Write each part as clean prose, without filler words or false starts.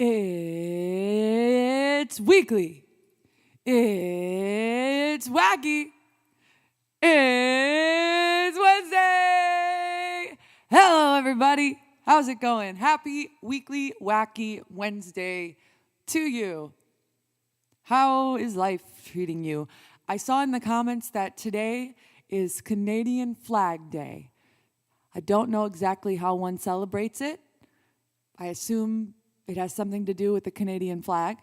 It's weekly. It's wacky. It's Wednesday. Hello, everybody. How's it going? Happy weekly wacky Wednesday to you. How is life treating you? I saw in the comments that today is Canadian Flag Day. I don't know exactly how one celebrates it. I assume it has something to do with the Canadian flag.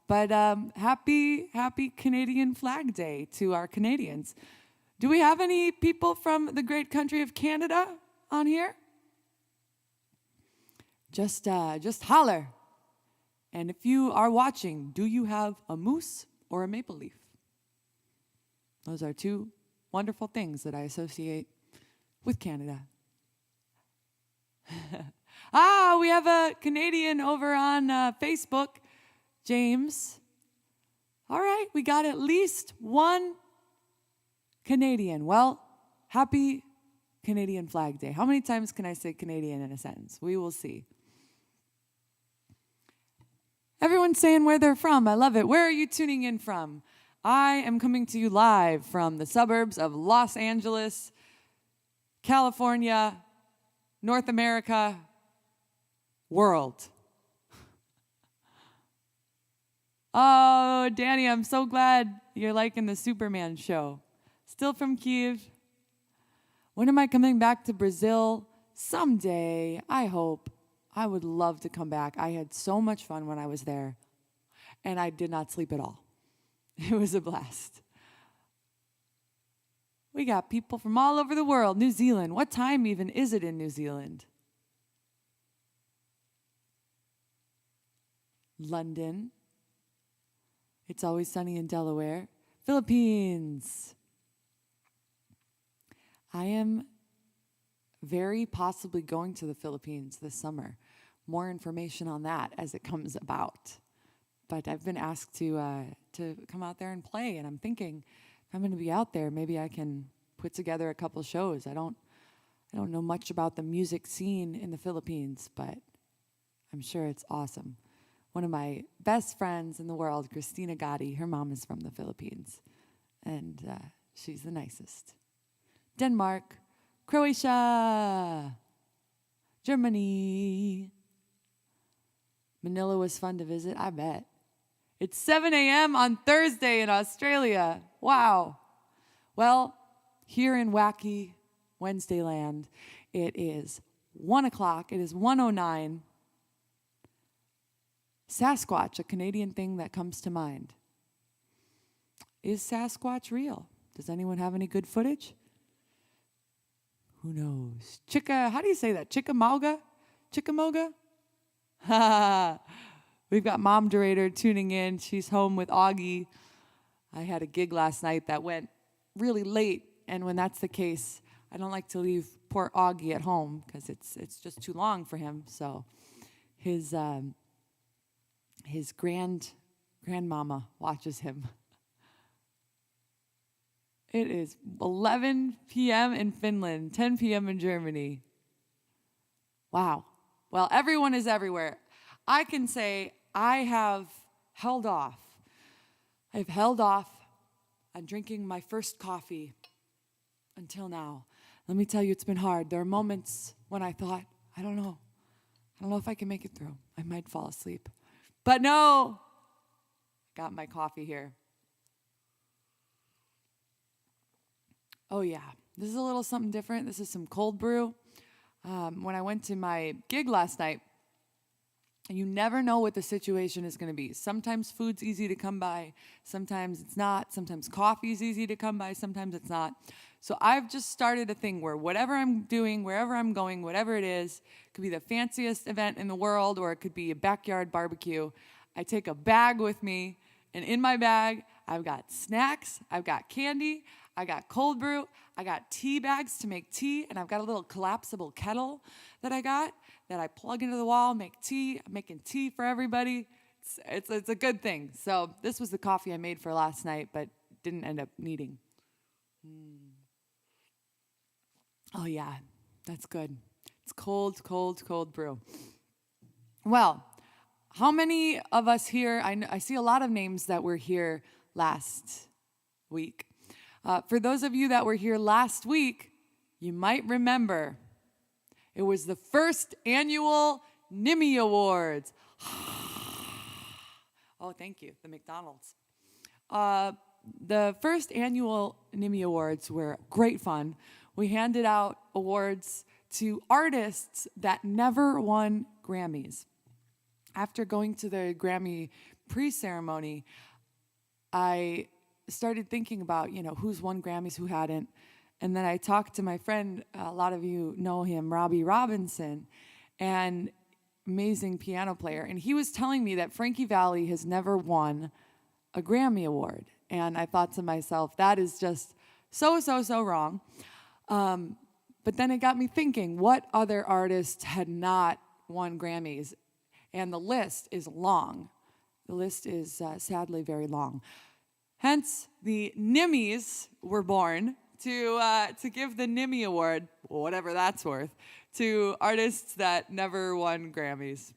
But happy Canadian Flag Day to our Canadians. Do we have any people from the great country of Canada on here? Just holler. And if you are watching, do you have a moose or a maple leaf? Those are two wonderful things that I associate with Canada. We have a Canadian over on Facebook, James. All right, we got at least one Canadian. Well, happy Canadian Flag Day. How many times can I say Canadian in a sentence? We will see. Everyone's saying where they're from. I love it. Where are you tuning in from? I am coming to you live from the suburbs of Los Angeles, California, North America, world. Oh, Danny, I'm so glad you're liking the Superman show. Still from Kyiv. When am I coming back to Brazil? Someday, I hope. I would love to come back. I had so much fun when I was there, and I did not sleep at all. It was a blast. We got people from all over the world. New Zealand. What time even is it in New Zealand? London. It's always sunny in Delaware. Philippines. I am very possibly going to the Philippines this summer. More information on that as it comes about. But I've been asked to come out there and play, and I'm thinking if I'm going to be out there, maybe I can put together a couple shows. I don't know much about the music scene in the Philippines, but I'm sure it's awesome. One of my best friends in the world, Christina Gotti, her mom is from the Philippines, and she's the nicest. Denmark, Croatia, Germany. Manila was fun to visit, I bet. It's 7 a.m. on Thursday in Australia. Wow. Well, here in wacky Wednesday land, it is 1 o'clock. It is 1:09. Sasquatch, a Canadian thing that comes to mind. Is Sasquatch real? Does anyone have any good footage? Who knows? How do you say that? Chickamauga? Chickamauga? We've got Mom Durator tuning in. She's home with Augie. I had a gig last night that went really late, and when that's the case, I don't like to leave poor Augie at home because it's just too long for him. So his grandmama watches him. It is 11 p.m. in Finland, 10 p.m. in Germany. Wow. Well, everyone is everywhere. I can say I have held off. I've held off on drinking my first coffee until now. Let me tell you, it's been hard. There are moments when I thought, I don't know if I can make it through. I might fall asleep. But no, I got my coffee here. Oh yeah, this is a little something different. This is some cold brew. When I went to my gig last night, you never know what the situation is going to be. Sometimes food's easy to come by. Sometimes it's not. Sometimes coffee's easy to come by. Sometimes it's not. So I've just started a thing where whatever I'm doing, wherever I'm going, whatever it is, it could be the fanciest event in the world or it could be a backyard barbecue. I take a bag with me, and in my bag, I've got snacks, I've got candy, I got cold brew, I got tea bags to make tea, and I've got a little collapsible kettle that I got that I plug into the wall, make tea. I'm making tea for everybody. It's a good thing. So this was the coffee I made for last night, but didn't end up needing. Oh yeah, that's good. It's cold brew. Well, how many of us here, I see a lot of names that were here last week. For those of you that were here last week, you might remember it was the first annual Nimi Awards. Oh, thank you, the McDonald's. The first annual Nimi Awards were great fun. We handed out awards to artists that never won Grammys. After going to the Grammy pre-ceremony, I started thinking about, who's won Grammys, who hadn't. And then I talked to my friend, a lot of you know him, Robbie Robinson, an amazing piano player. And he was telling me that Frankie Valli has never won a Grammy Award. And I thought to myself, that is just so wrong. But then it got me thinking, what other artists had not won Grammys? And the list is long. The list is sadly very long. Hence, the Nimis were born to give the Nimi Award, whatever that's worth, to artists that never won Grammys.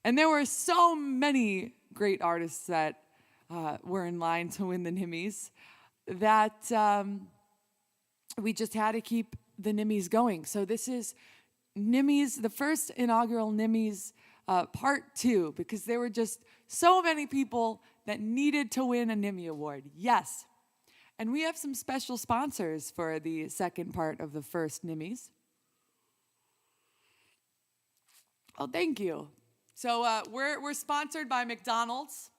And there were so many great artists that were in line to win the Nimis that we just had to keep the Nimis going. So this is Nimis, the first inaugural Nimis part 2, because there were just so many people that needed to win a Nimi Award. Yes. And we have some special sponsors for the second part of the first Nimis. Oh, thank you. So we're sponsored by McDonald's.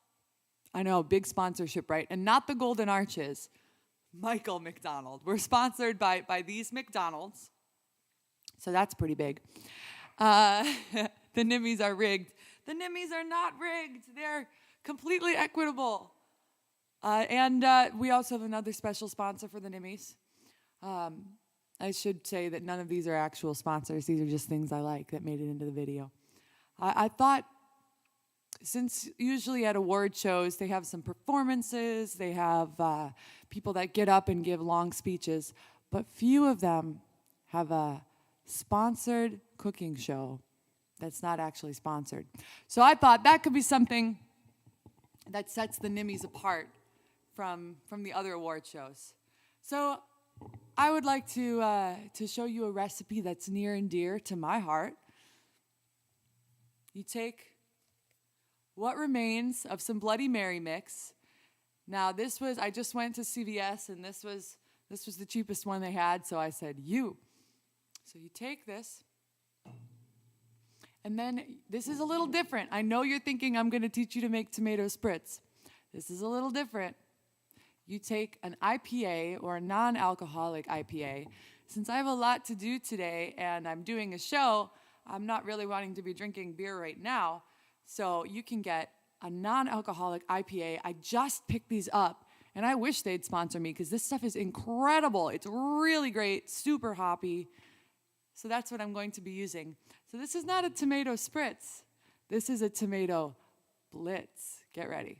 I know, big sponsorship, right? And not the Golden Arches. Michael McDonald. We're sponsored by these McDonald's. So that's pretty big. The Nimis are rigged. The Nimis are not rigged. They're completely equitable. And we also have another special sponsor for the Nimis. I should say that none of these are actual sponsors. These are just things I like that made it into the video. I thought, since usually at award shows, they have some performances, they have people that get up and give long speeches, but few of them have a sponsored cooking show that's not actually sponsored. So I thought that could be something that sets the Nimis apart from the other award shows. So I would like to show you a recipe that's near and dear to my heart. You take what remains of some Bloody Mary mix. Now I just went to CVS and this was the cheapest one they had, so I said, So you take this, and then this is a little different. I know you're thinking I'm going to teach you to make tomato spritz. This is a little different. You take an IPA or a non-alcoholic IPA. Since I have a lot to do today and I'm doing a show, I'm not really wanting to be drinking beer right now. So you can get a non-alcoholic IPA. I just picked these up, and I wish they'd sponsor me because this stuff is incredible. It's really great, super hoppy. So that's what I'm going to be using. So this is not a tomato spritz. This is a tomato blitz. Get ready.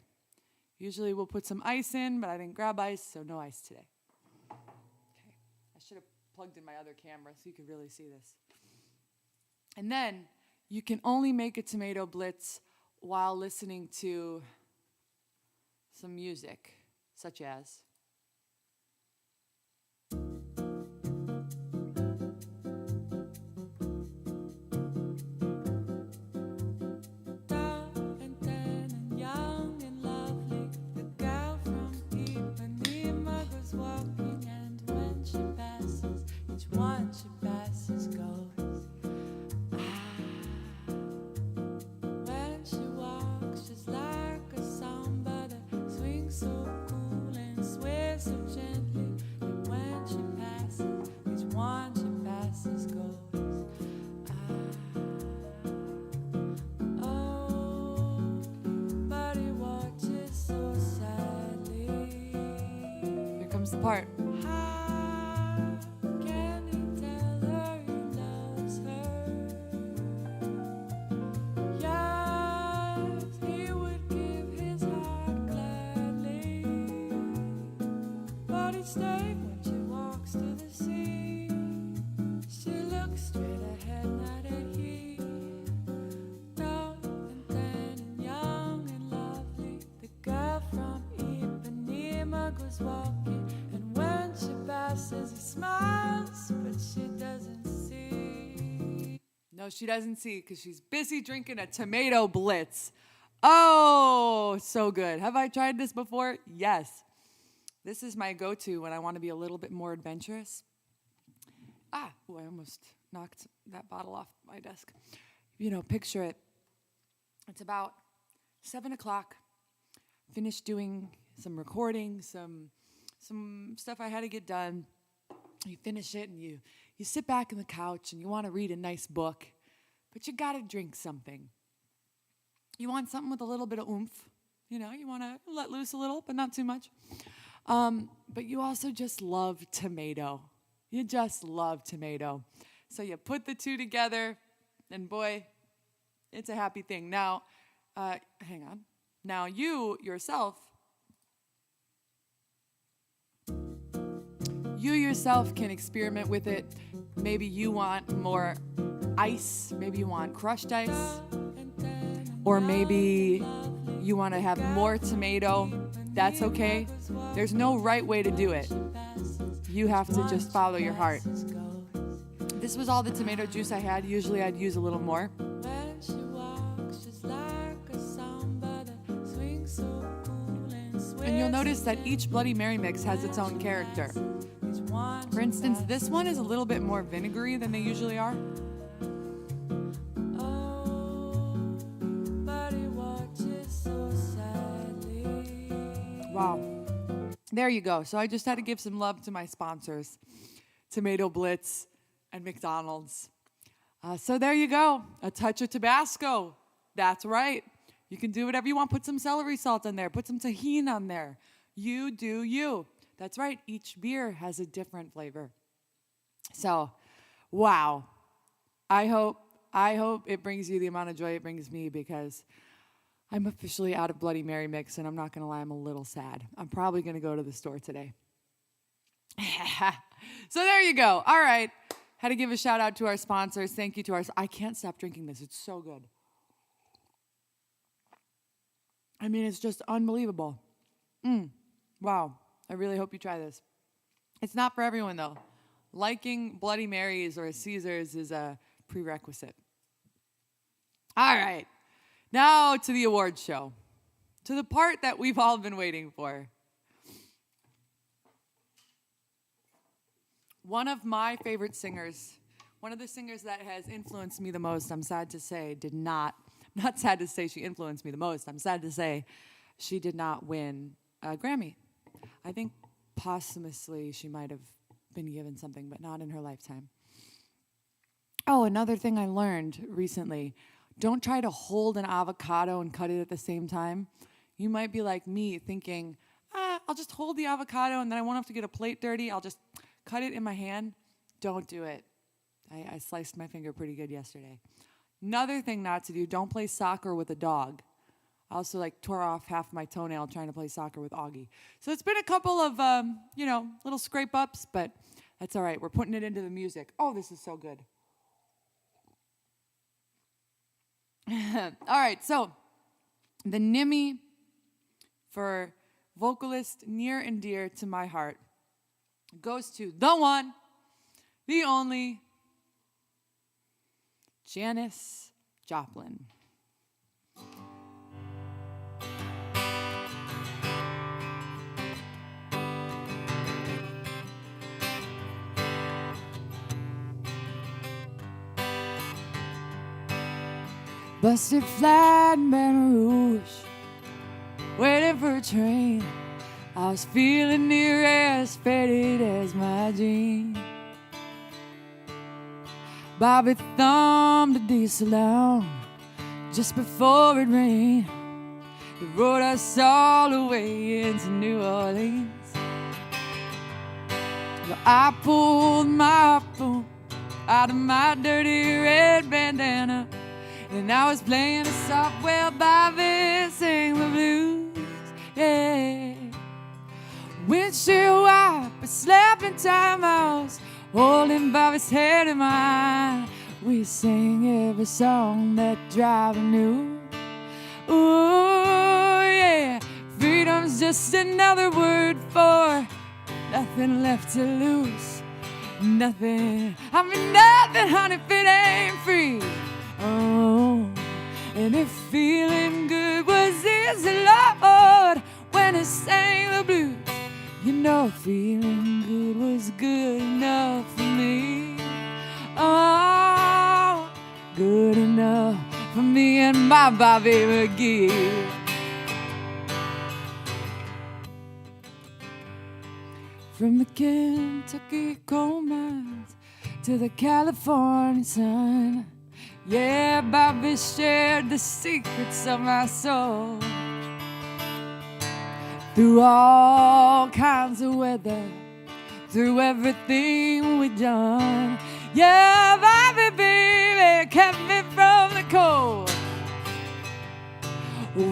Usually we'll put some ice in, but I didn't grab ice, so no ice today. Okay. I should have plugged in my other camera so you could really see this. And then you can only make a tomato blitz while listening to some music, such as the part. No, she doesn't see because she's busy drinking a tomato blitz. Oh, so good. Have I tried this before? Yes. This is my go-to when I want to be a little bit more adventurous. I almost knocked that bottle off my desk. Picture it. It's about 7 o'clock. Finished doing some recording, some stuff I had to get done. You finish it and you sit back on the couch and you want to read a nice book, but you got to drink something. You want something with a little bit of oomph. You want to let loose a little, but not too much. But you also just love tomato. You just love tomato. So you put the two together, and boy, it's a happy thing. Now, hang on. Now you yourself can experiment with it. Maybe you want more ice. Maybe you want crushed ice. Or maybe you want to have more tomato. That's okay. There's no right way to do it. You have to just follow your heart. This was all the tomato juice I had. Usually I'd use a little more. And you'll notice that each Bloody Mary mix has its own character. For instance, this one is a little bit more vinegary than they usually are. Wow. There you go. So I just had to give some love to my sponsors, Tomato Blitz and McDonald's. So there you go. A touch of Tabasco. That's right. You can do whatever you want. Put some celery salt on there. Put some tahini on there. You do you. That's right. Each beer has a different flavor. So, wow. I hope it brings you the amount of joy it brings me, because I'm officially out of Bloody Mary mix, and I'm not going to lie, I'm a little sad. I'm probably going to go to the store today. So there you go. All right. Had to give a shout out to our sponsors. Thank you to I can't stop drinking this. It's so good. I mean, it's just unbelievable. Wow. I really hope you try this. It's not for everyone, though. Liking Bloody Marys or Caesars is a prerequisite. All right. Now to the awards show. To the part that we've all been waiting for. One of my favorite singers, one of the singers that has influenced me the most, I'm sad to say, not sad to say she influenced me the most, I'm sad to say she did not win a Grammy. I think posthumously she might have been given something, but not in her lifetime. Oh, another thing I learned recently, don't try to hold an avocado and cut it at the same time. You might be like me thinking, I'll just hold the avocado and then I won't have to get a plate dirty. I'll just cut it in my hand. Don't do it. I sliced my finger pretty good yesterday. Another thing not to do, don't play soccer with a dog. I also tore off half my toenail trying to play soccer with Augie. So it's been a couple of, little scrape ups, but that's all right. We're putting it into the music. Oh, this is so good. All right, so The Nimi for vocalist near and dear to my heart goes to the one, the only, Janis Joplin. Busted flat in Baton Rouge, waiting for a train. I was feeling near as faded as my jeans. Bobby thumbed a diesel down just before it rained. It rode us all the way into New Orleans. Well, I pulled my phone out of my dirty red bandana, and I was playing a soft, well, Bobby sang the blues, yeah. Windshield wiper, slapping time house, holding Bobby's head in mine. We sang every song that driver knew. Ooh, yeah, freedom's just another word for nothing left to lose. Nothing, I mean nothing, honey, if it ain't free. Oh, and if feeling good was easy, Lord, when it sang the blues, you know feeling good was good enough for me. Oh, good enough for me and my Bobby McGee. From the Kentucky coal mines to the California sun, yeah, Bobby shared the secrets of my soul. Through all kinds of weather, through everything we've done, yeah, Bobby, baby, kept me from the cold.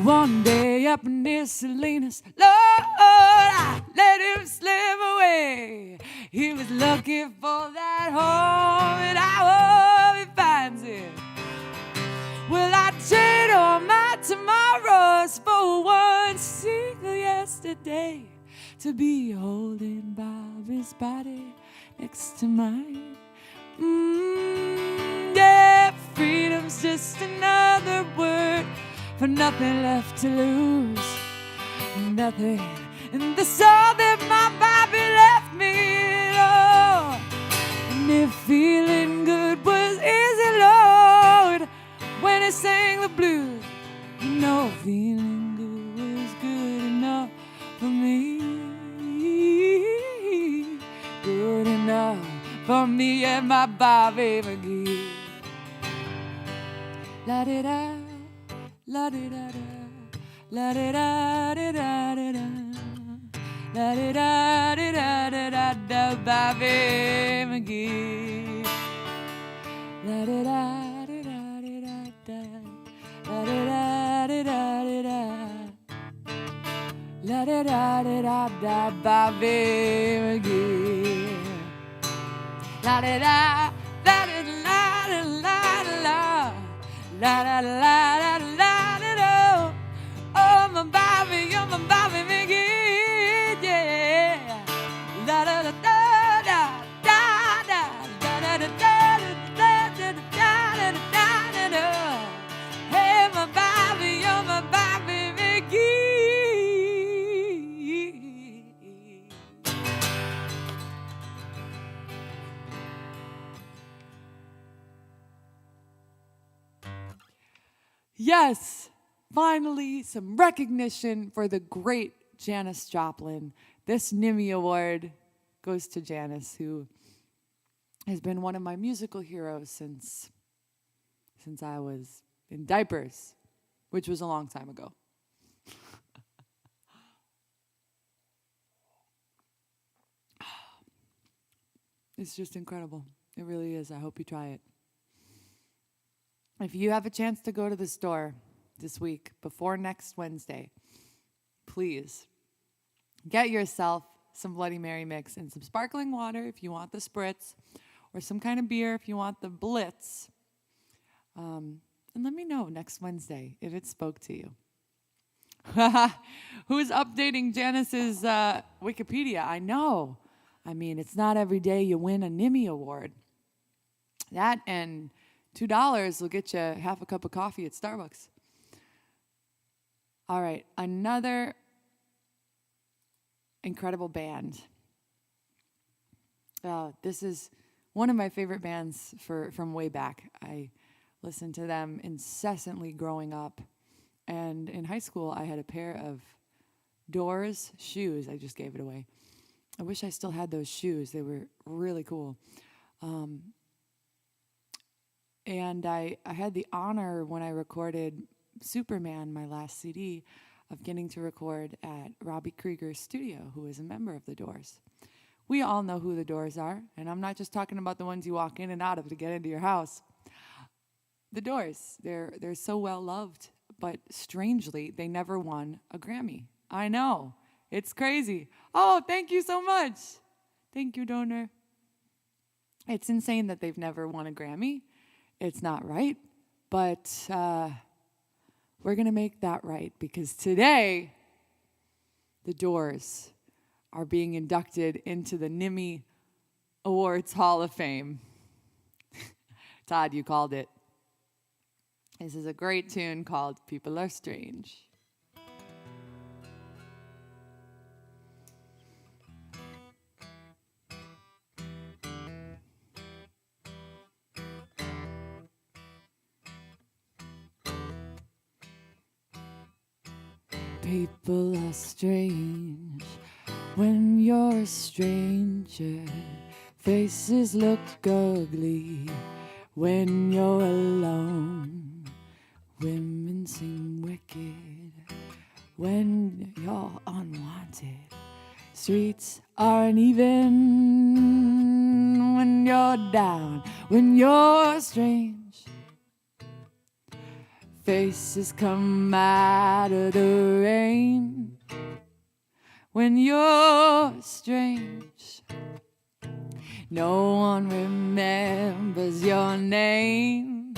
One day up near Salinas, Lord, I let him slip away. He was looking for that home, and I hope he finds it. Well, I trade all my tomorrows for one single yesterday, to be holding Bobby's body next to mine. Yeah, freedom's just another word for nothing left to lose. Nothing, and that's all that my Bobby left me, Lord. And if feeling good was easy, Lord, when he sang the blues, you know feeling good was good enough for me. Good enough for me and my Bobby McGee. La-di-da, la-di-da-da, la-di-da-di-da-di-da, la-di-da-di-da-di-da-da, Bobby McGee. La-di-da-di-da-di-da-da, la-di-da-di-da-di-da, la-di-da-di-da-da, Bobby McGee. La-di-da, la-di-da-la-la-la-la, la-da-la-la-la-la-la. Oh, my Bobby, you're my Bobby McGee, yeah. La-da-da-da-da-da-da, da-da-da-da-da-da-da-da-da-da. Hey, my Bobby, you're my Bobby McGee. Yes, finally some recognition for the great Janis Joplin. This Nimi Award goes to Janis, who has been one of my musical heroes since I was in diapers, which was a long time ago. It's just incredible. It really is. I hope you try it. If you have a chance to go to the store this week before next Wednesday, please get yourself some Bloody Mary mix and some sparkling water if you want the spritz, or some kind of beer if you want the blitz. And let me know next Wednesday if it spoke to you. Who's updating Janis's Wikipedia? I know. I mean, it's not every day you win a Nimi Award. That and $2 will get you half a cup of coffee at Starbucks. All right, another incredible band. This is one of my favorite bands from way back. I listened to them incessantly growing up. And in high school, I had a pair of Doors shoes. I just gave it away. I wish I still had those shoes. They were really cool. And I had the honor when I recorded Superman, my last CD, of getting to record at Robbie Krieger's studio, who is a member of the Doors. We all know who the Doors are, and I'm not just talking about the ones you walk in and out of to get into your house. The Doors, they're so well loved, but strangely, they never won a Grammy. I know, it's crazy. Oh, thank you so much. Thank you, donor. It's insane that they've never won a Grammy. It's not right, but we're going to make that right because today, the Doors are being inducted into the Nimi Awards Hall of Fame. Todd, you called it. This is a great tune called People Are Strange. People are strange when you're a stranger. Faces look ugly when you're alone. Women seem wicked when you're unwanted. Streets are uneven when you're down, when you're strange. Faces come out of the rain when you're strange. No one remembers your name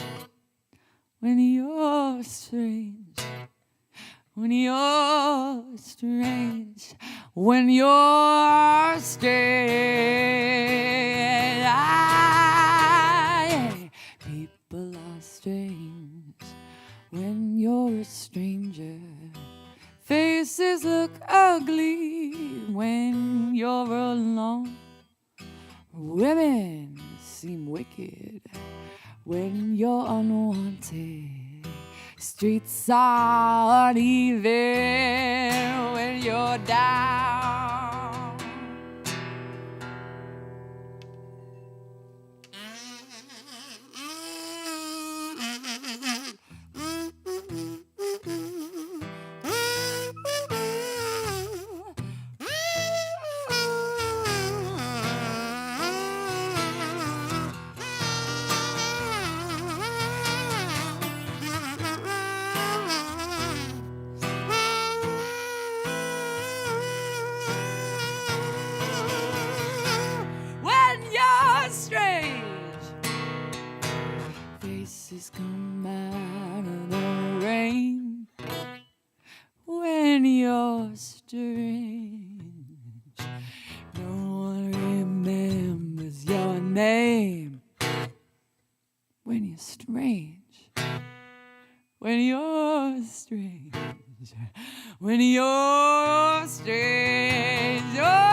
when you're strange. When you're strange. When you're strange. People are strange when you're a stranger. Faces look ugly when you're alone. Women seem wicked when you're unwanted. Streets are uneven when you're down. Faces come out of the rain when you're strange. No one remembers your name when you're strange. When you're strange. When you're strange. Oh!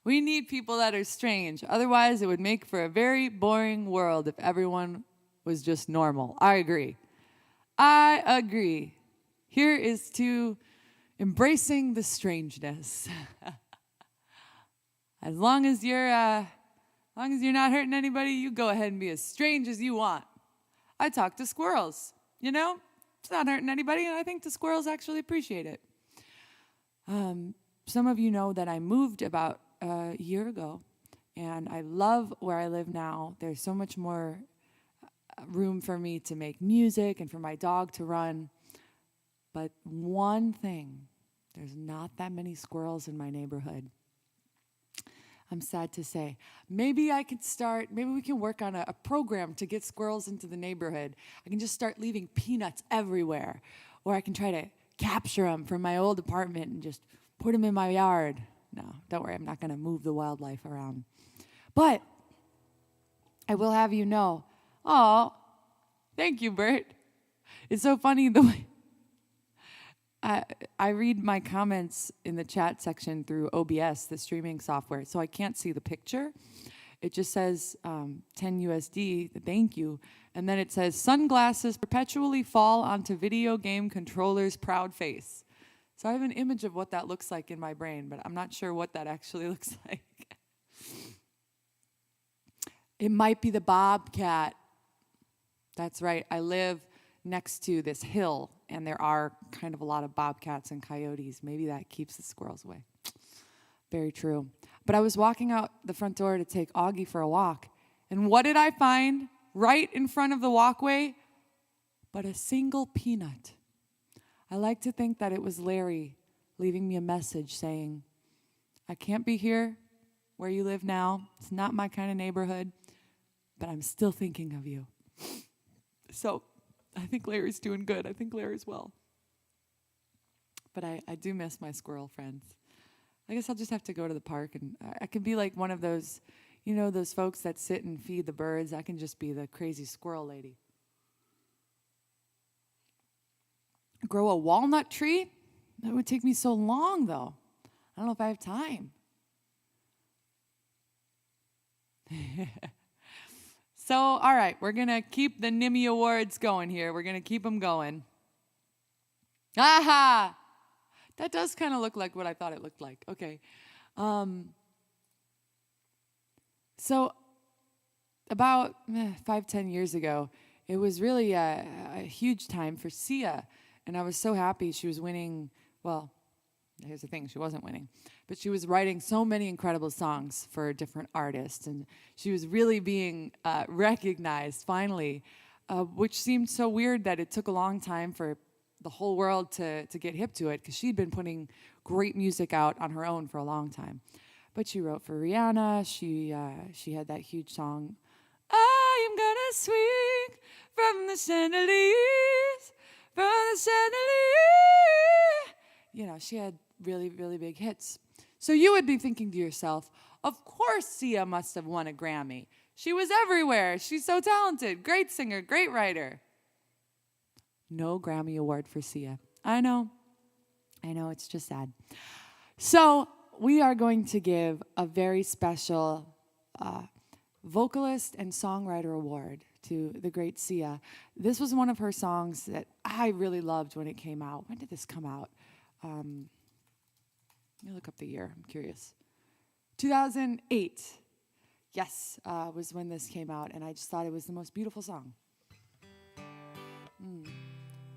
We need people that are strange. Otherwise, it would make for a very boring world if everyone was just normal. I agree. I agree. Here is to embracing the strangeness. As long as you're not hurting anybody, you go ahead and be as strange as you want. I talk to squirrels, you know? It's not hurting anybody, and I think the squirrels actually appreciate it. Some of you know that I moved about a year ago And I love where I live now. There's so much more room for me to make music and for my dog to run. But one thing, there's not that many squirrels in my neighborhood. I'm sad to say. Maybe we can work on a program to get squirrels into the neighborhood. I can just start leaving peanuts everywhere. Or I can try to capture them from my old apartment and just put them in my yard. No, don't worry, I'm not going to move the wildlife around. But I will have you know, oh, thank you, Bert. It's so funny the way I read my comments in the chat section through OBS, the streaming software, so I can't see the picture. It just says 10 USD, thank you, and then it says, sunglasses perpetually fall onto video game controller's proud face. So I have an image of what that looks like in my brain, but I'm not sure what that actually looks like. It might be the bobcat. That's right, I live next to this hill, and there are kind of a lot of bobcats and coyotes. Maybe that keeps the squirrels away. Very true. But I was walking out the front door to take Augie for a walk, and what did I find right in front of the walkway? But a single peanut. I like to think that it was Larry leaving me a message saying, I can't be here where you live now. It's not my kind of neighborhood, but I'm still thinking of you. So I think Larry's doing good. I think Larry's well. But I do miss my squirrel friends. I guess I'll just have to go to the park, and I can be like one of those, those folks that sit and feed the birds. I can just be the crazy squirrel lady. Grow a walnut tree? That would take me so long, though. I don't know if I have time. So, all right, we're going to keep the Nimi Awards going here. We're going to keep them going. Aha! That does kind of look like what I thought it looked like. Okay. So, about 5-10 years ago, it was really a huge time for Sia. And I was so happy she was winning. Well, here's the thing, she wasn't winning. But she was writing so many incredible songs for different artists. And she was really being recognized, finally, which seemed so weird that it took a long time for the whole world to get hip to it, because she'd been putting great music out on her own for a long time. But she wrote for Rihanna. She had that huge song, I am gonna swing from the chandeliers, from the chandelier. She had really, really big hits. So you would be thinking to yourself, of course Sia must have won a Grammy. She was everywhere. She's so talented. Great singer, great writer. No Grammy Award for Sia. I know, it's just sad. So we are going to give a very special vocalist and songwriter award to the great Sia. This was one of her songs that I really loved when it came out. When did this come out? Let me look up the year. I'm curious. 2008. Yes, was when this came out, and I just thought it was the most beautiful song.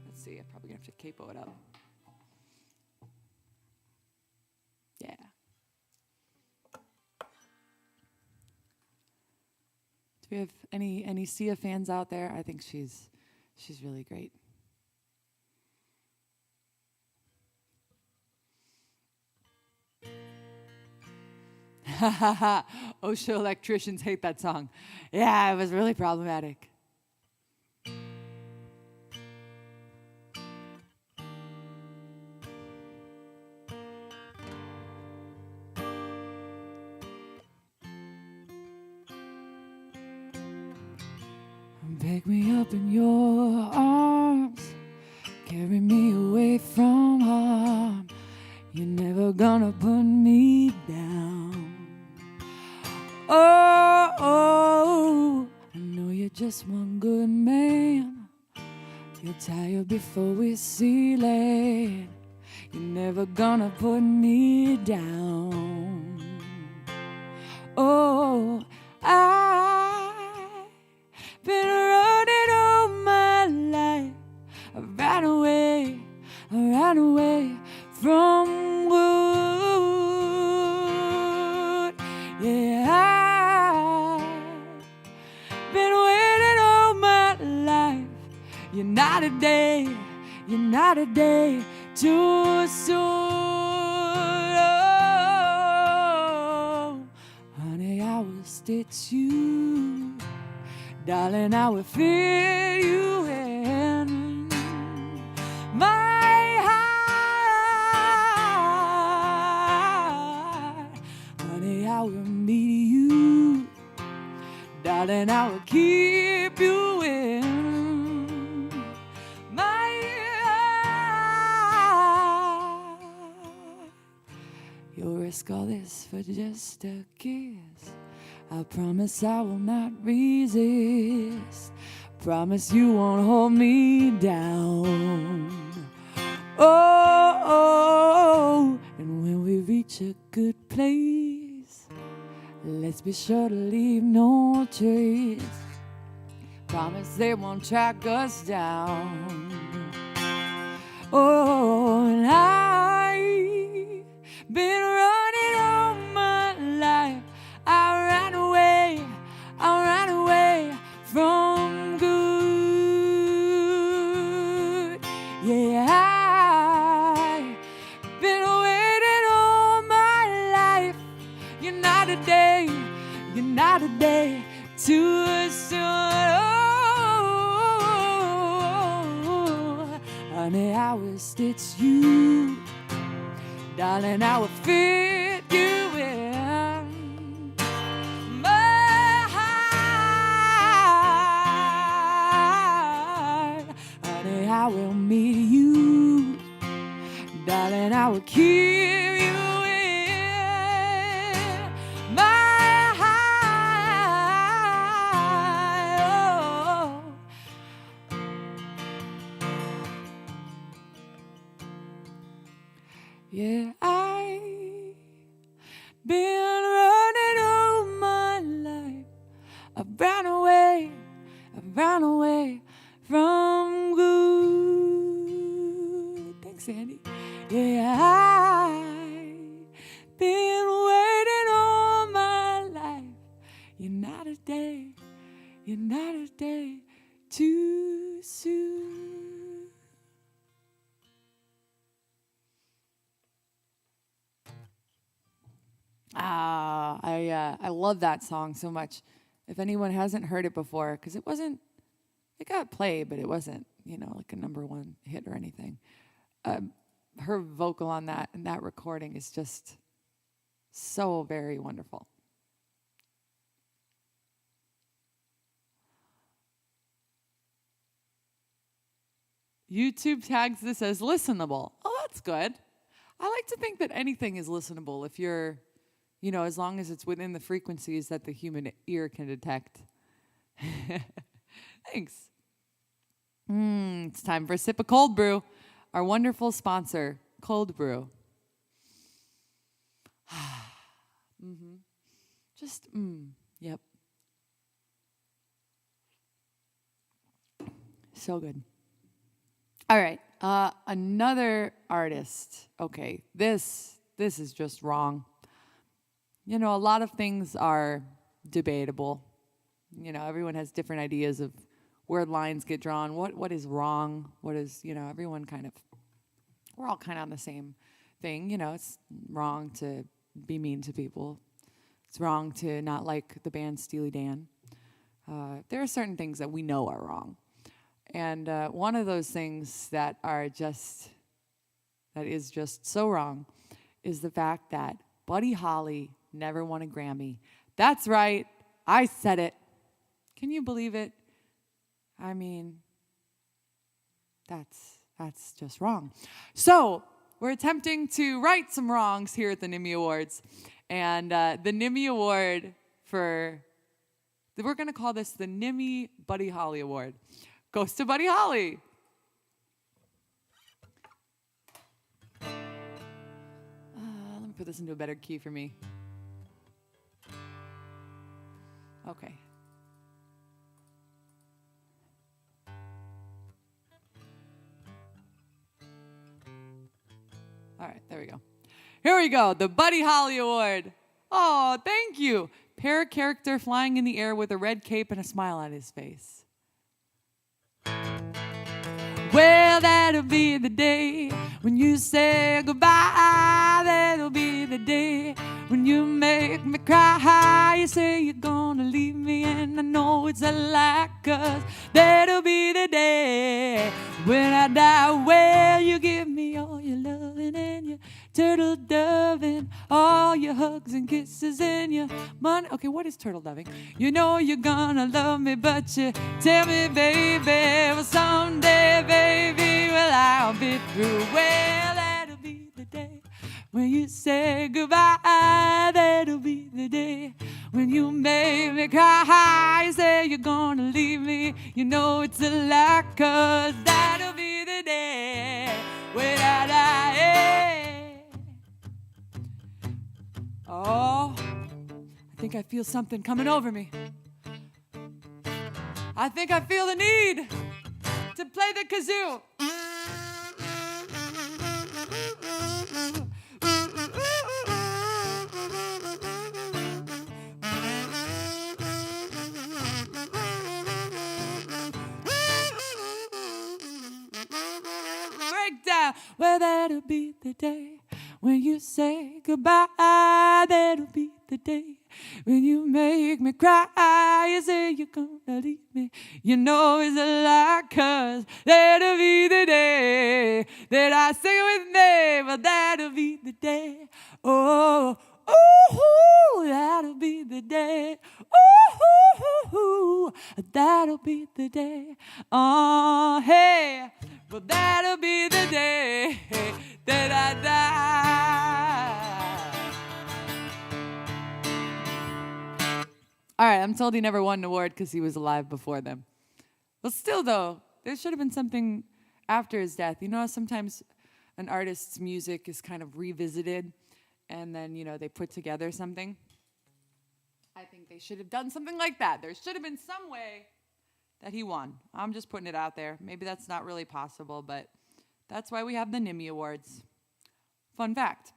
Let's see. I'm probably going to have to capo it up. Yeah. Do we have any Sia fans out there? I think she's really great. OSHA electricians hate that song. Yeah, it was really problematic. Pick me up in your arms, carry me away from harm. You're never gonna put me down. Oh, I know you're just one good man. You're tired before we see land. You're never gonna put me down. Oh, I've been running all my life. I ran away from wood. Yeah, You're not a day, you're not a day too soon. Oh, honey, I will stitch you. Darling, I will fit you in my heart. Honey, I will meet you. Darling, I will keep you in my heart. You'll risk all this for just a kiss. I promise I will not resist. Promise you won't hold me down. Oh, and when we reach a good place, let's be sure to leave no trace. Promise they won't track us down. Oh, and I've been running all my life. I ran away from good. Yeah, I've been waiting all my life. You're not a day too soon. Oh, honey, I will stitch you. Darling, I will fit you in my heart. Honey, I will meet you. Darling, I will keep you in my heart. Oh. Yeah, I've been running all my life. I've ran away from good. Thanks, Andy. Yeah, I've been waiting all my life. You're not a day too soon. I love that song so much. If anyone hasn't heard it before, because it got played, but it wasn't, like a #1 hit or anything. Her vocal on that and that recording is just so very wonderful. YouTube tags this as listenable. Oh, that's good. I like to think that anything is listenable if you're, as long as it's within the frequencies that the human ear can detect. Thanks. It's time for a sip of cold brew. Our wonderful sponsor, Cold Brew. Just, yep. So good. All right, another artist. Okay, this is just wrong. A lot of things are debatable. Everyone has different ideas of where lines get drawn. What is wrong? What is, everyone we're all kind of on the same thing. It's wrong to be mean to people. It's wrong to not like the band Steely Dan. There are certain things that we know are wrong. And one of those things that is just so wrong is the fact that Buddy Holly never won a Grammy. That's right. I said it. Can you believe it? I mean, that's just wrong. So we're attempting to right some wrongs here at the Nimi Awards. And the Nimi Award we're going to call this the Nimi Buddy Holly Award. Goes to Buddy Holly. Let me put this into a better key for me. Okay. All right, there we go. Here we go, the Buddy Holly Award. Oh, thank you. Parrot character flying in the air with a red cape and a smile on his face. Well, that'll be the day when you say goodbye. That'll be the day when you make me cry. You say you're gonna leave me, and I know it's a lie, 'cause that'll be the day when I die. Well, you give me all your loving and your turtle doving, all your hugs and kisses and your money. Okay, what is turtle doving? You know you're gonna love me, but you tell me, baby, well, someday, baby, well, I'll be through. Well, that'll be the day when you say goodbye. That'll be the day when you make me cry. You say you're gonna leave me, you know it's a lie, 'cause that'll be the day when I die. Oh, I think I feel something coming over me. I think I feel the need to play the kazoo. Breakdown. Well, that'll be the day when you say goodbye. That'll be the day when you make me cry. You say you're gonna leave me, you know it's a lie, 'cause that'll be the day that I sing with me. Well, that'll be the day. Oh, ooh, that'll be the day. Ooh, that'll be the day. Oh, hey, well, that'll be the day that I die. All right, I'm told he never won an award because he was alive before them. Well, still, though, there should have been something after his death. You know how sometimes an artist's music is kind of revisited and then, you know, they put together something? I think they should have done something like that. There should have been some way that he won. I'm just putting it out there. Maybe that's not really possible, but that's why we have the Nimi Awards. Fun fact,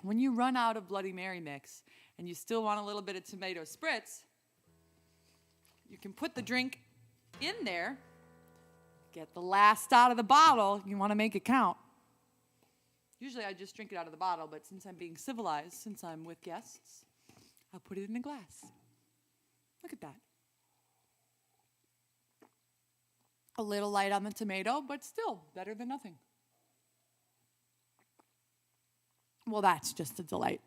when you run out of Bloody Mary mix and you still want a little bit of tomato spritz, you can put the drink in there, get the last out of the bottle. You want to make it count. Usually I just drink it out of the bottle, but since I'm being civilized, since I'm with guests, I'll put it in a glass. Look at that. A little light on the tomato, but still better than nothing. Well, that's just a delight.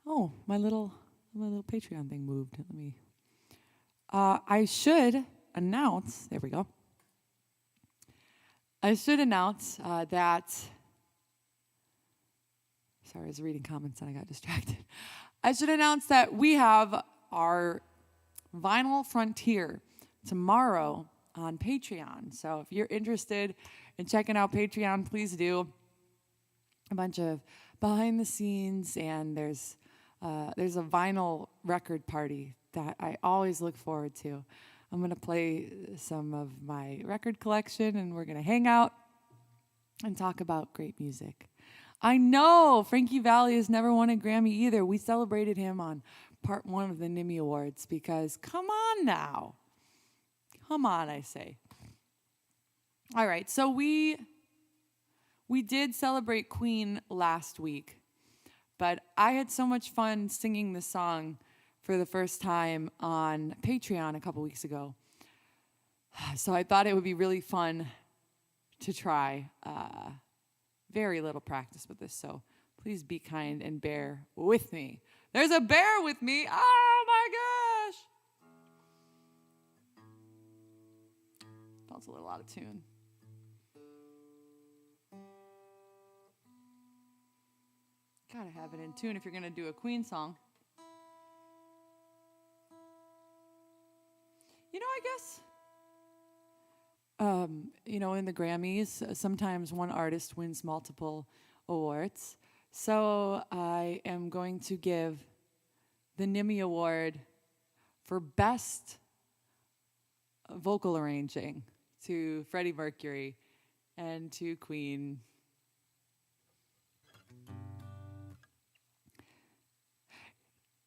Oh, my little Patreon thing moved. Let me. I should announce. There we go. I should announce that. Sorry, I was reading comments and I got distracted. I should announce that we have our Vinyl Frontier tomorrow on Patreon. So if you're interested in checking out Patreon, please do. A bunch of behind the scenes, and there's a vinyl record party that I always look forward to. I'm going to play some of my record collection, and we're going to hang out and talk about great music. I know Frankie Valli has never won a Grammy either. We celebrated him on part 1 of the Nimi Awards because, come on now. Come on, I say. All right, so we did celebrate Queen last week, but I had so much fun singing the song for the first time on Patreon a couple weeks ago. So I thought it would be really fun to try. Very little practice with this, so please be kind and bear with me. There's a bear with me. Oh my gosh. Felt a little out of tune. Gotta have it in tune if you're gonna do a Queen song. You know, I guess, in the Grammys, sometimes one artist wins multiple awards. So I am going to give the Nimi Award for Best Vocal Arranging to Freddie Mercury and to Queen.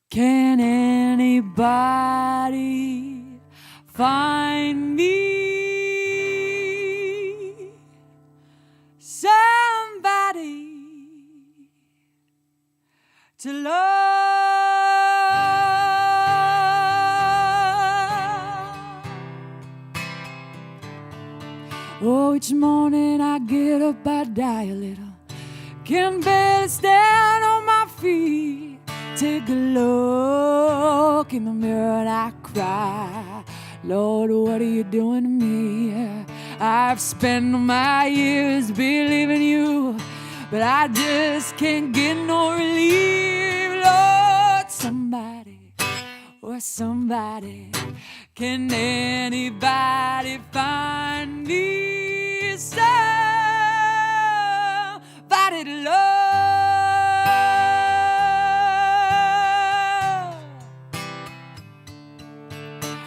Can anybody find me somebody to love. Oh, each morning I get up, I die a little. Can barely stand on my feet. Take a look in the mirror and I cry. Lord, what are you doing to me? I've spent my years believing you, but I just can't get no relief. Lord, somebody, or somebody, can anybody find me somebody to love?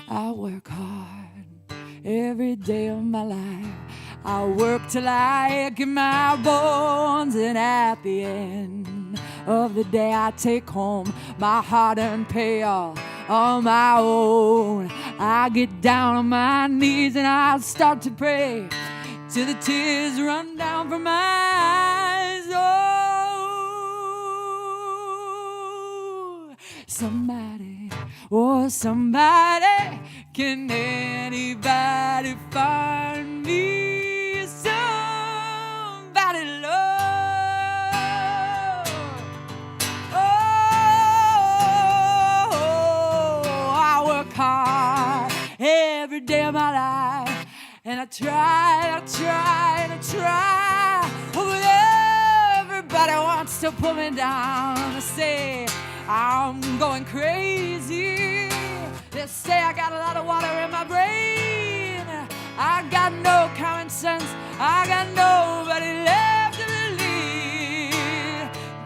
I work hard every day of my life. I work till I ache in my bones, and at the end of the day I take home my hard-earned payoff on my own. I get down on my knees and I start to pray till the tears run down from my eyes. Oh, somebody, oh somebody, can anybody find me somebody to love? Oh, I work hard every day of my life, and I try, and I try. Oh, but everybody wants to put me down, to say I'm going crazy. They say I got a lot of water in my brain. I got no common sense. I got nobody left to believe.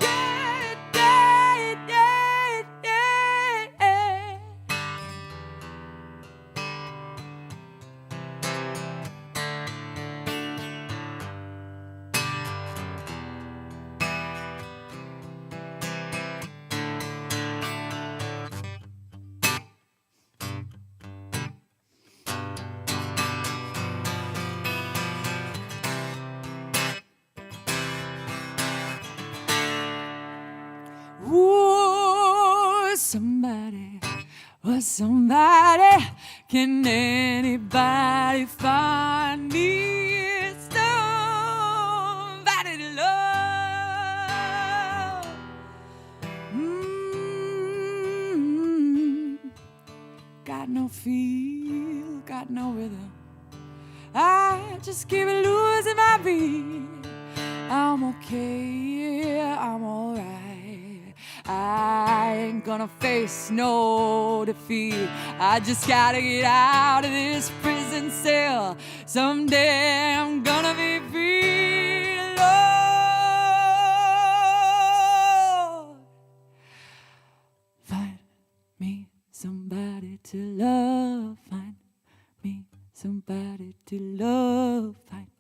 Yeah, yeah, yeah, yeah. Ooh, somebody, oh somebody, can anybody find me somebody to love? Got no feel, got no rhythm. I just keep losing my beat. I'm okay, I'm alright. I ain't gonna face no defeat. I just gotta get out of this prison cell. Someday I'm gonna be free, Lord. Find me somebody to love. Find me somebody to love. Find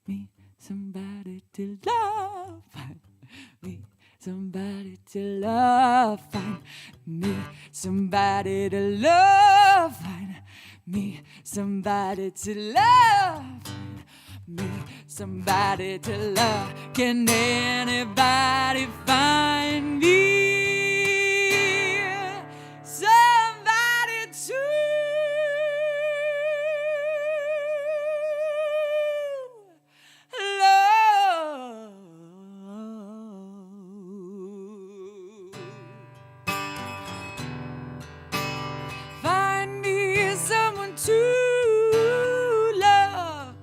me somebody to love. Find me somebody to love. Find me somebody to love. Find me somebody to love. Find me somebody to love. Can anybody find me somebody to love? Find me someone to love.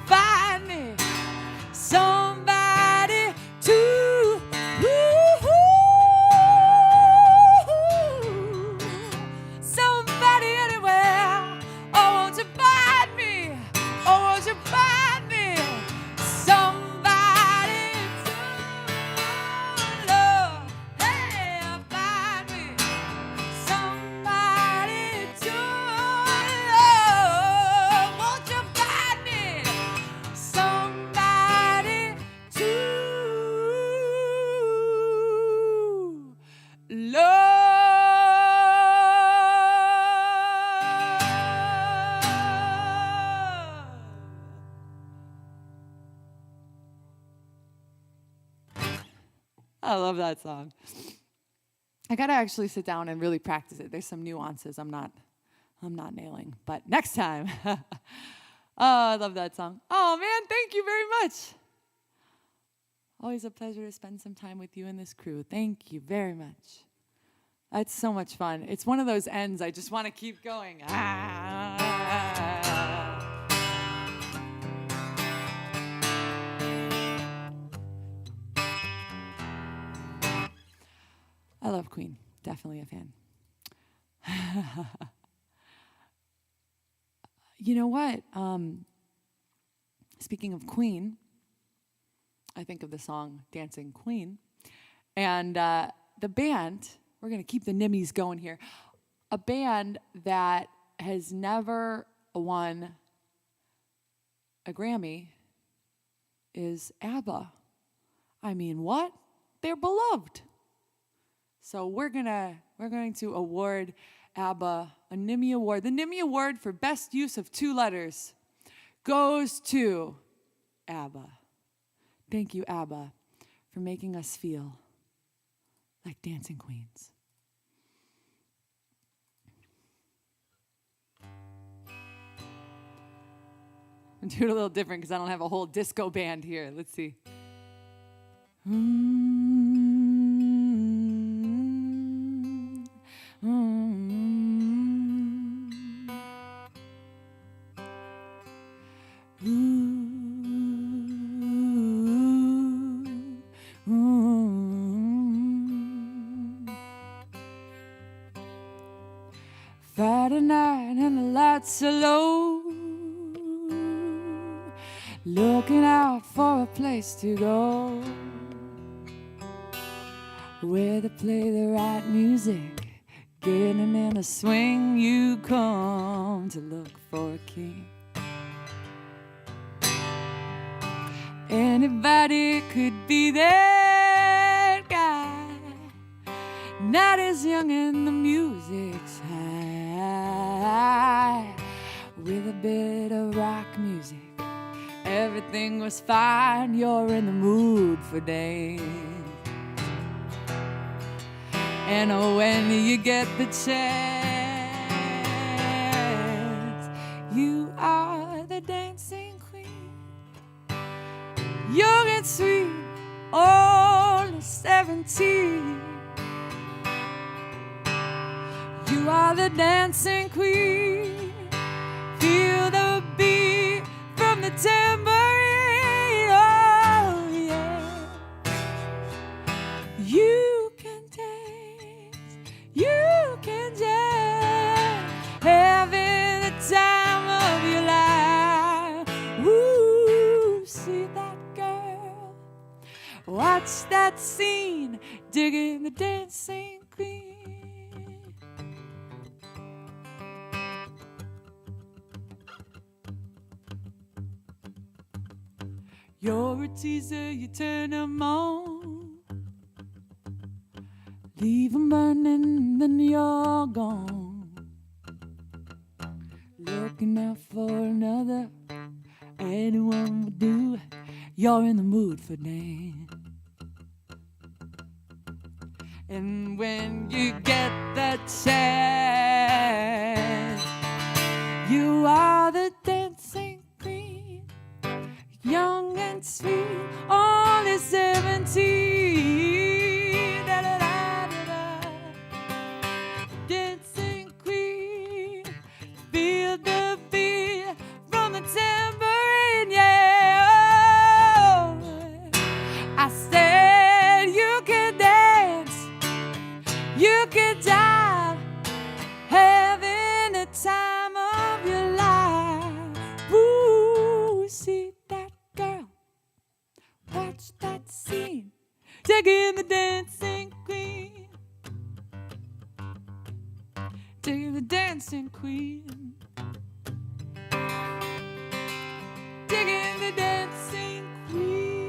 Find me somebody to I love that song. I gotta actually sit down and really practice it. There's some nuances I'm not nailing, but next time. Oh, I love that song. Oh man, thank you very much. Always a pleasure to spend some time with you and this crew. Thank you very much. That's so much fun. It's one of those ends I just want to keep going. I love Queen. Definitely a fan. You know what? Speaking of Queen, I think of the song Dancing Queen. And the band, we're going to keep the Nimis going here. A band that has never won a Grammy is ABBA. I mean, what? They're beloved. So we're going to award ABBA a Nimi Award. The Nimi Award for Best Use of 2 Letters goes to ABBA. Thank you, ABBA, for making us feel like dancing queens. I'm doing it a little different because I don't have a whole disco band here. Let's see. Friday night and the lights are low, looking out for a place to go where they play the right music, getting in a swing. You come to look for a king. Anybody could be that guy, not as young and the music's high, with a bit of rock music. Everything was fine. You're in the mood for dance. And when you get the chance, you are the dancing queen, young and sweet, only 17. You are the dancing queen. Feel the beat from the tambourine. Oh yeah. You can dance. You can dance. Having the time of your life. Ooh, see that girl. Watch that scene. Digging the dancing queen. You're a teaser, you turn 'em on. Leave 'em burning, then you're gone. Looking out for another, anyone would do. You're in the mood for dance. And when you get that chance, you are the dancing queen, young and sweet, only 17. Da, da, da, da, da. Dancing queen, feel the beat from the tambourine, yeah. Oh, I said you can dance, you can dive, having the time of your life. Ooh, see that girl, watch that scene, digging the dancing queen, digging the dancing queen, digging the dancing queen.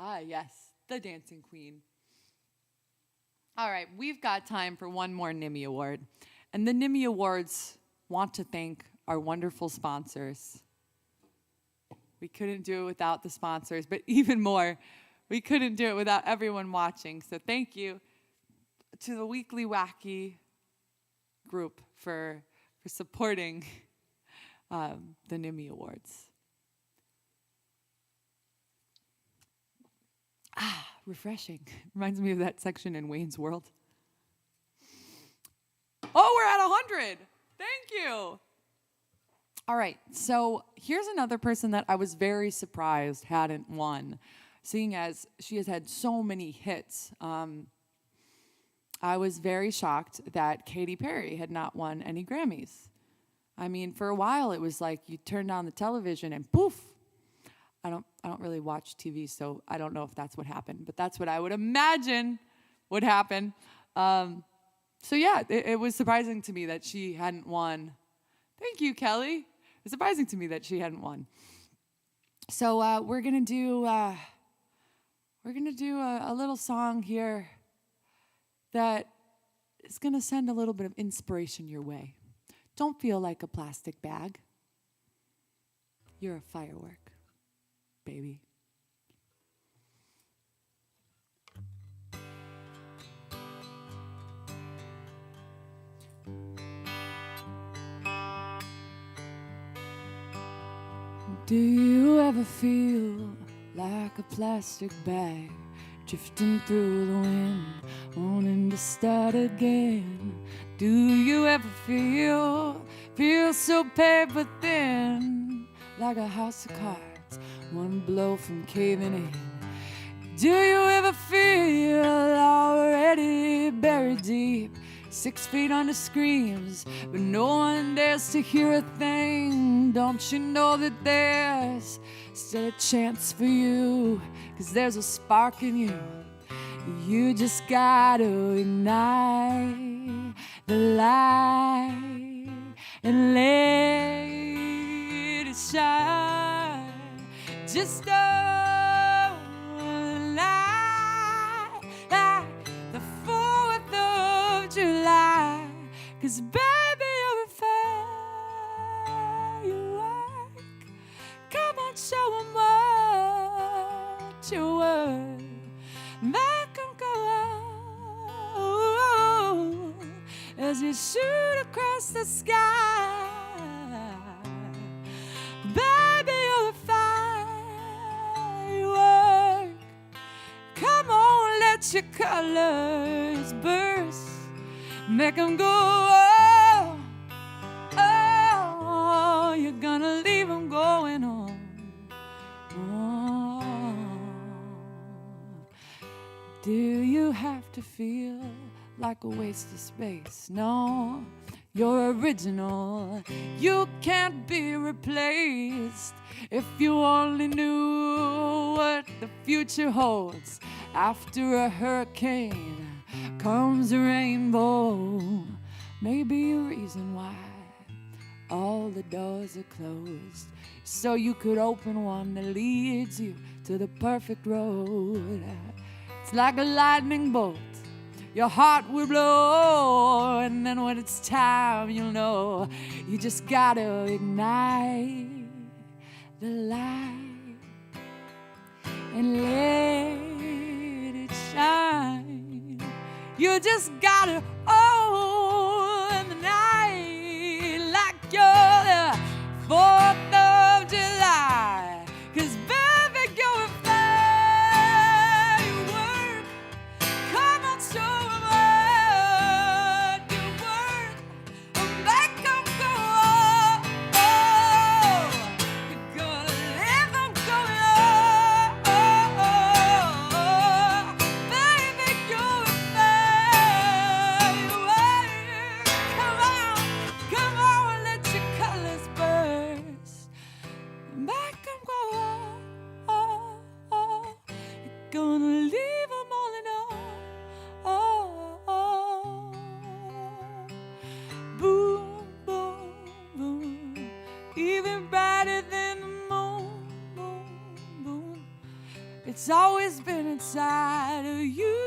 Ah, yes, the dancing queen. All right, we've got time for one more Nimi Award. And the Nimi Awards want to thank our wonderful sponsors. We couldn't do it without the sponsors, but even more, we couldn't do it without everyone watching. So thank you to the Weekly Wacky group for supporting the Nimi Awards. Refreshing. Reminds me of that section in Wayne's World. Oh, we're at 100. Thank you. All right, so here's another person that I was very surprised hadn't won, seeing as she has had so many hits. I was very shocked that Katy Perry had not won any Grammys. I mean, for a while it was like you turned on the television and poof. I don't really watch TV, so I don't know if that's what happened, but that's what I would imagine would happen. So yeah, it was surprising to me that she hadn't won. Thank you, Kelly. It's surprising to me that she hadn't won. So we're gonna do a little song here that is gonna send a little bit of inspiration your way. Don't feel like a plastic bag. You're a firework, baby. Do you ever feel like a plastic bag drifting through the wind, wanting to start again? Do you ever feel so paper thin, like a house of cards, one blow from caving in? Do you ever feel already buried deep, 6 feet under screams, but no one dares to hear a thing? Don't you know that there's still a chance for you, 'cause there's a spark in you. You just gotta ignite the light and let it shine. Just like the 4th of July, 'cause baby you're a firework. Come on, show 'em what you're worth. Make 'em go out as you shoot across the sky. Baby, you're a firework. Come on, let your colors burst. Make 'em go, oh, oh, you're gonna leave 'em going on. Oh. Do you have to feel like a waste of space? No, you're original. You can't be replaced. If you only knew what the future holds. After a hurricane comes a rainbow. Maybe a reason why all the doors are closed, so you could open one that leads you to the perfect road. It's like a lightning bolt, your heart will blow, and then when it's time, you'll know you just gotta ignite the light and let it shine. You just gotta own the night like you're the 4th of July, 'cause baby, you're a firework. Come on, show 'em what you're worth. Make 'em go, oh, oh. You're gonna leave 'em going, oh, oh, oh. Baby, you're a firework. Come on, let your colors burst. Make 'em go, oh, oh, oh. You're gonna leave 'em all in all, oh, oh. Boom, boom, boom. Even brighter than the moon, boom, boom. It's always been inside of you.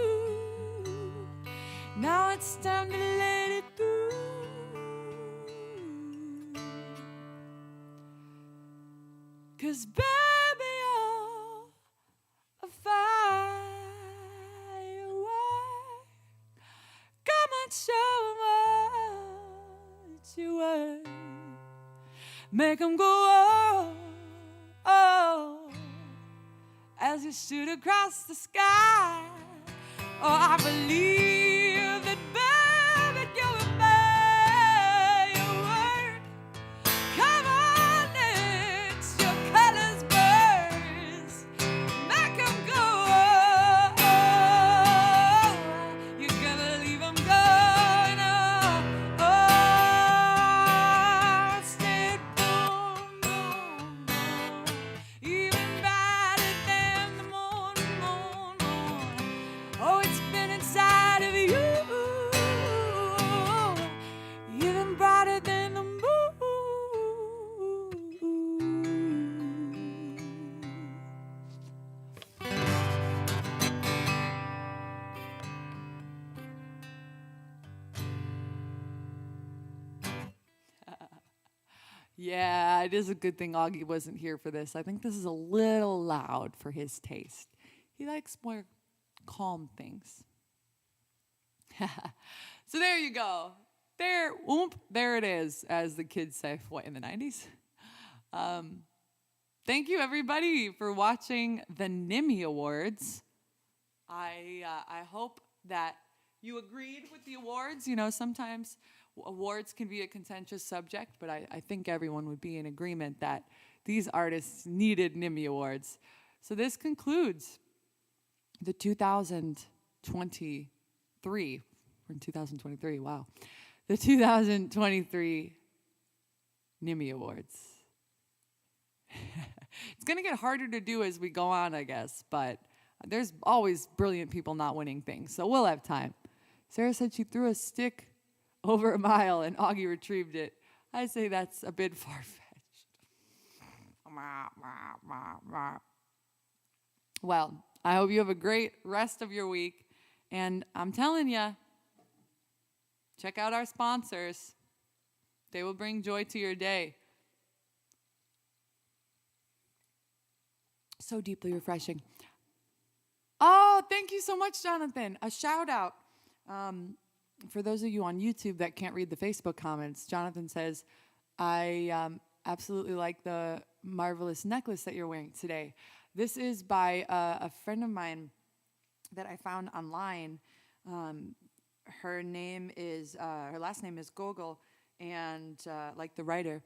Now it's time to let it through. 'Cause baby, show much you worth. Make them go, oh, oh, as you shoot across the sky. Oh, I believe that, baby, you'll obey your word. Come on, let your colors burst. Make them go, oh, oh. You're gonna leave them going, oh, oh. Stay boom, boom, boom. Even brighter than the moon, moon, moon. Oh, it's been inside of you. Even brighter than the moon. Yeah, it is a good thing Augie wasn't here for this. I think this is a little loud for his taste. He likes more calm things. So there you go. There, oomp, there it is, as the kids say, what, in the 90s? Thank you, everybody, for watching the Nimi Awards. I hope that you agreed with the awards. You know, sometimes awards can be a contentious subject, but I think everyone would be in agreement that these artists needed Nimi Awards. So this concludes the 2023, we're in 2023, wow. The 2023 Nimi Awards. It's going to get harder to do as we go on, I guess, but there's always brilliant people not winning things, so we'll have time. Sarah said she threw a stick over a mile and Augie retrieved it. I say that's a bit far-fetched. Well, I hope you have a great rest of your week, and I'm telling you, check out our sponsors. They will bring joy to your day. So deeply refreshing. Oh, thank you so much, Jonathan. A shout out. For those of you on YouTube that can't read the Facebook comments, Jonathan says, I absolutely like the marvelous necklace that you're wearing today. This is by a friend of mine that I found online. Her name is, her last name is Gogol, and like the writer.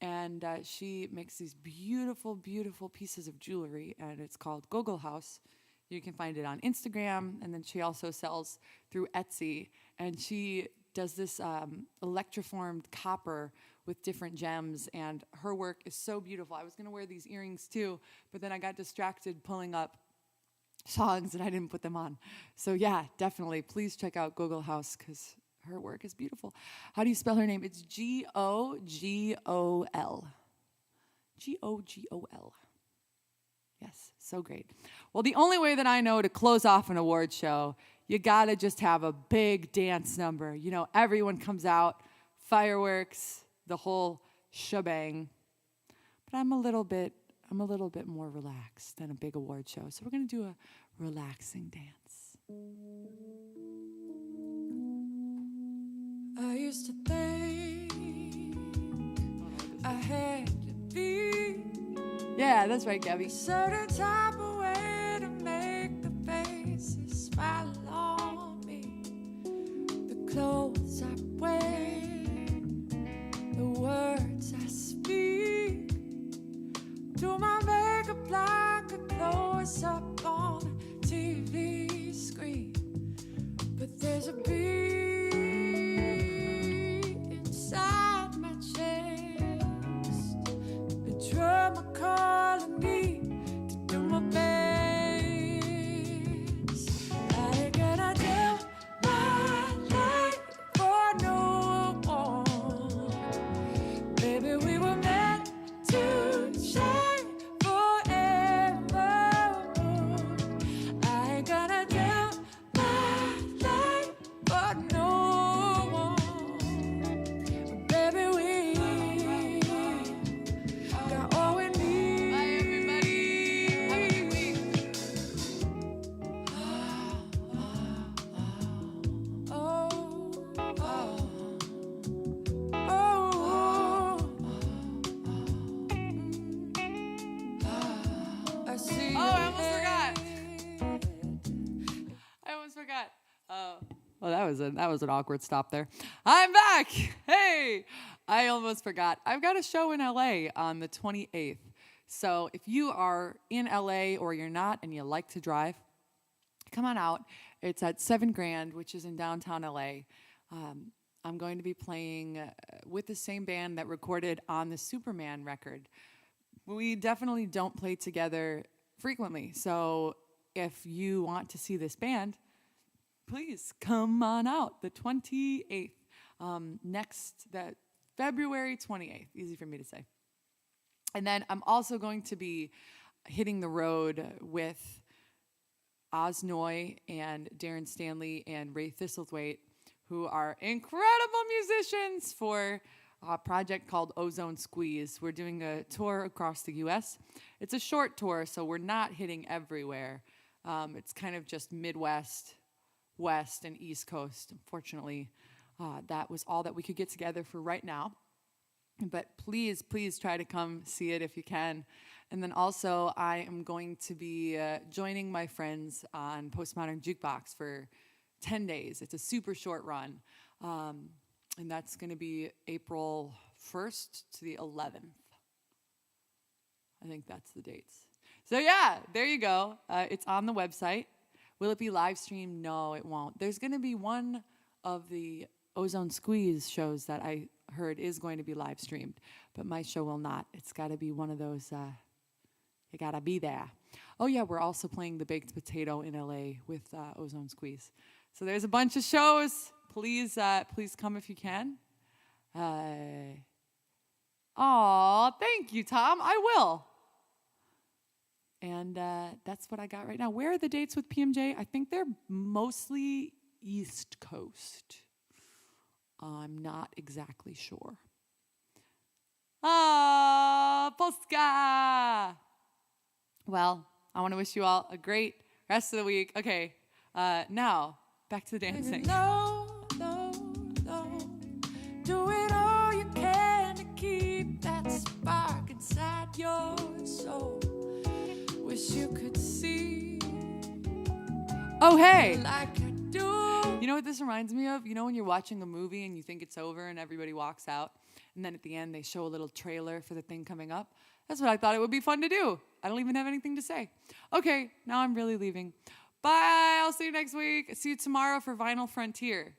And she makes these beautiful, beautiful pieces of jewelry, and it's called Gogol House. You can find it on Instagram, and then she also sells through Etsy. And she does this electroformed copper with different gems, and her work is so beautiful. I was going to wear these earrings too, but then I got distracted pulling up songs and I didn't put them on. So yeah, definitely, please check out Gogol House because her work is beautiful. How do you spell her name? It's Gogol. Gogol. Yes, so great. Well, the only way that I know to close off an award show, you gotta just have a big dance number. You know, everyone comes out, fireworks, the whole shebang. But I'm a little bit more relaxed than a big award show. So we're gonna do a relaxing dance. I used to think I had to be. Yeah, that's right, Gabby. Certain type of way to make the faces smile on me. The clothes I wear, the words I speak. Do my makeup like a close-up on a TV screen. But there's a beat inside my chest, a drummer calling me to do my best. I ain't gonna do my life for no one. Baby, we were meant to shine forever. I ain't gonna do my life for forgot. Well, that was an awkward stop there. I'm back. Hey, I almost forgot. I've got a show in LA on the 28th. So if you are in LA or you're not and you like to drive, come on out. It's at 7 Grand, which is in downtown LA. I'm going to be playing with the same band that recorded on the Superman record. We definitely don't play together frequently. So if you want to see this band, please come on out the 28th. That February 28th. Easy for me to say. And then I'm also going to be hitting the road with Osnoy and Darren Stanley and Ray Thistlethwaite, who are incredible musicians for a project called Ozone Squeeze. We're doing a tour across the U.S. It's a short tour, so we're not hitting everywhere. It's kind of just Midwest, West, and East Coast. Unfortunately, that was all that we could get together for right now. But please try to come see it if you can. And then also, I am going to be joining my friends on Postmodern Jukebox for 10 days. It's a super short run. And that's going to be April 1st to the 11th. I think that's the dates. So yeah, there you go. It's on the website. Will it be live streamed? No, it won't. There's going to be one of the Ozone Squeeze shows that I heard is going to be live streamed, but my show will not. It's got to be one of those, you got to be there. Oh yeah, we're also playing the Baked Potato in LA with Ozone Squeeze. So there's a bunch of shows. Please come if you can. Thank you, Tom. I will. And that's what I got right now. Where are the dates with PMJ? I think they're mostly East Coast. I'm not exactly sure. Polska! Well, I want to wish you all a great rest of the week. Okay, now, back to the dancing. No. Do it all you can to keep that spark inside your soul. Wish you could see. Oh, hey! Like I do. You know what this reminds me of? You know when you're watching a movie and you think it's over and everybody walks out, and then at the end they show a little trailer for the thing coming up? That's what I thought it would be fun to do. I don't even have anything to say. Okay, now I'm really leaving. Bye. I'll see you next week. See you tomorrow for Vinyl Frontier.